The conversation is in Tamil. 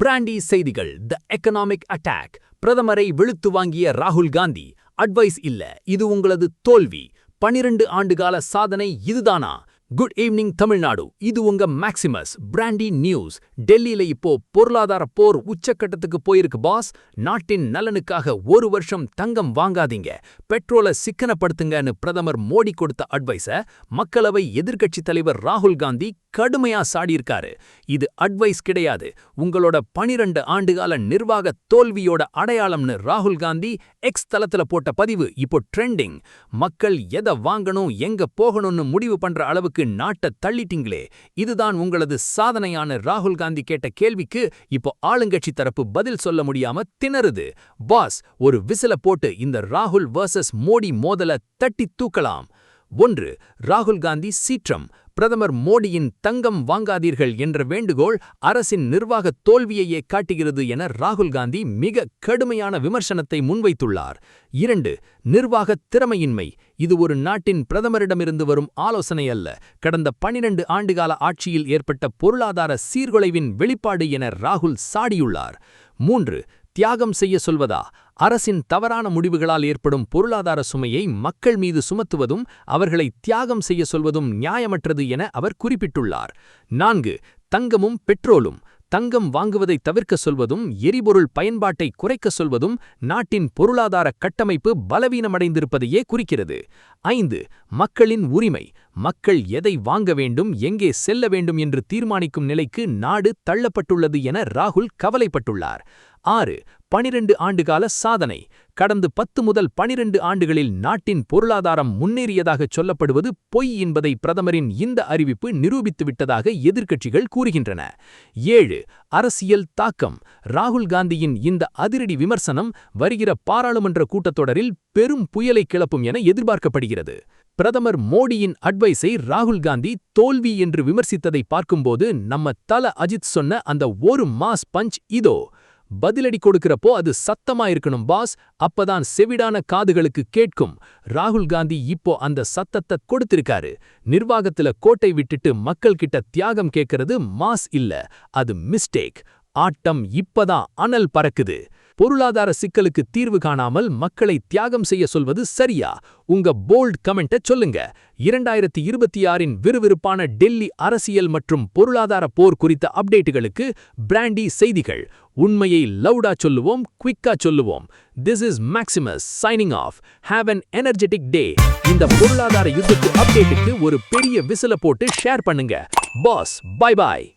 பிராண்டி செய்திகள். The economic attack. பிரதமரை வெளுத்து வாங்கிய ராகுல் காந்தி. அட்வைஸ் இல்ல, இது உங்களது தோல்வி. 12 ஆண்டுகால சாதனை இதுதானா? குட் ஈவினிங் தமிழ்நாடு, இது உங்க மேக்சிமஸ். Brandy news. டெல்லியில இப்போ பொருளாதார போர் உச்சக்கட்டத்துக்கு போயிருக்கு பாஸ். நாட்டின் நலனுக்காக 1 வருஷம் தங்கம் வாங்காதீங்க, பெட்ரோலை சிக்கனப்படுத்துங்கன்னு பிரதமர் மோடி கொடுத்த அட்வைஸ மக்களவை எதிர்க்கட்சி தலைவர் ராகுல் காந்தி கடுமையா சாடியிருக்காரு. இது அட்வைஸ் கிடையாது, உங்களோட 12 ஆண்டுகால நிர்வாக தோல்வியோட அடையாளம்னு ராகுல் காந்தி எக்ஸ் தளத்துல போட்ட பதிவு இப்போ ட்ரெண்டிங். மக்கள் எதை வாங்கணும், எங்க போகணும்னு முடிவு பண்ற அளவுக்கு நாட்டை தள்ளிட்டீங்களே, இதுதான் உங்களது சாதனையான ராகுல் காந்தி கேட்ட கேள்விக்கு இப்போ ஆளுங்கட்சி தரப்பு பதில் சொல்ல முடியாம திணறுது. பாஸ், ஒரு விசில போட்டு இந்த ராகுல் வர்சஸ் மோடி மோதல தட்டி தூக்கலாம். 1. ராகுல் காந்தி சீற்றம். பிரதமர் மோடியின் தங்கம் வாங்காதீர்கள் என்ற வேண்டுகோள் அரசின் நிர்வாக தோல்வியையே காட்டுகிறது என ராகுல் காந்தி மிக கடுமையான விமர்சனத்தை முன்வைத்துள்ளார். 2. நிர்வாக திறமையின்மை. இது ஒரு நாட்டின் பிரதமரிடமிருந்து வரும் ஆலோசனை அல்ல, கடந்த 12 ஆண்டுகால ஆட்சியில் ஏற்பட்ட பொருளாதார சீர்குலைவின் வெளிப்பாடு என ராகுல் சாடியுள்ளார். 3. தியாகம் செய்ய சொல்வதா? அரசின் தவறான முடிவுகளால் ஏற்படும் பொருளாதார சுமையை மக்கள் மீது சுமத்துவதும் அவர்களை தியாகம் செய்ய சொல்வதும் நியாயமற்றது என அவர் குறிப்பிட்டுள்ளார். 4. தங்கமும் பெட்ரோலும். தங்கம் வாங்குவதை தவிர்க்க சொல்வதும் எரிபொருள் பயன்பாட்டை குறைக்க சொல்வதும் நாட்டின் பொருளாதார கட்டமைப்பு பலவீனமடைந்திருப்பதையே குறிக்கிறது. 5. மக்களின் உரிமை. மக்கள் எதை வாங்க வேண்டும், எங்கே செல்ல வேண்டும் என்று தீர்மானிக்கும் நிலைக்கு நாடு தள்ளப்பட்டுள்ளது என ராகுல் கவலைப்பட்டுள்ளார். 6. 12 ஆண்டுகால சாதனை. கடந்த 10 முதல் 12 ஆண்டுகளில் நாட்டின் பொருளாதாரம் முன்னேறியதாகச் சொல்லப்படுவது பொய் என்பதை பிரதமரின் இந்த அறிவிப்பு நிரூபித்துவிட்டதாக எதிர்க்கட்சிகள் கூறுகின்றன. 7. அரசியல் தாக்கம். ராகுல் காந்தியின் இந்த அதிரடி விமர்சனம் வருகிற பாராளுமன்ற கூட்டத்தொடரில் பெரும் புயலை கிளப்பும் என எதிர்பார்க்கப்படுகிறது. பிரதமர் மோடியின் அட்வைஸை ராகுல் காந்தி தோல்வி என்று விமர்சித்ததை பார்க்கும்போது நம்ம தல அஜித் சொன்ன அந்த ஒரு மாஸ் பஞ்ச் இதோ. பதிலடி கொடுக்கிறப்போ அது சத்தமா இருக்கணும் பாஸ், அப்பதான் செவிடான காதுகளுக்கு கேட்கும். ராகுல் காந்தி இப்போ அந்த சத்தத்தை கொடுத்திருக்காரு. நிர்வாகத்துல கோட்டை விட்டுட்டு மக்கள் கிட்ட தியாகம் கேட்கறது மாஸ் இல்ல, அது மிஸ்டேக். ஆட்டம் இப்பதான் அனல் பறக்குது. பொருளாதார சிக்கலுக்கு தீர்வு காணாமல் மக்களை தியாகம் செய்ய சொல்வது சரியா? உங்க போல்ட் கமெண்ட்டை சொல்லுங்க. 2026இன் விறுவிறுப்பான டெல்லி அரசியல் மற்றும் பொருளாதார போர் குறித்த அப்டேட்டுகளுக்கு பிராண்டி செய்திகள். உண்மையை லவுடா சொல்லுவோம், குவிக்கா சொல்லுவோம். This is Maximus signing off. Have an energetic day. இந்த பொருளாதார யுத்தத்து அப்டேட்டுக்கு ஒரு பெரிய விசில போட்டு ஷேர் பண்ணுங்க. பாஸ், பை பாய்.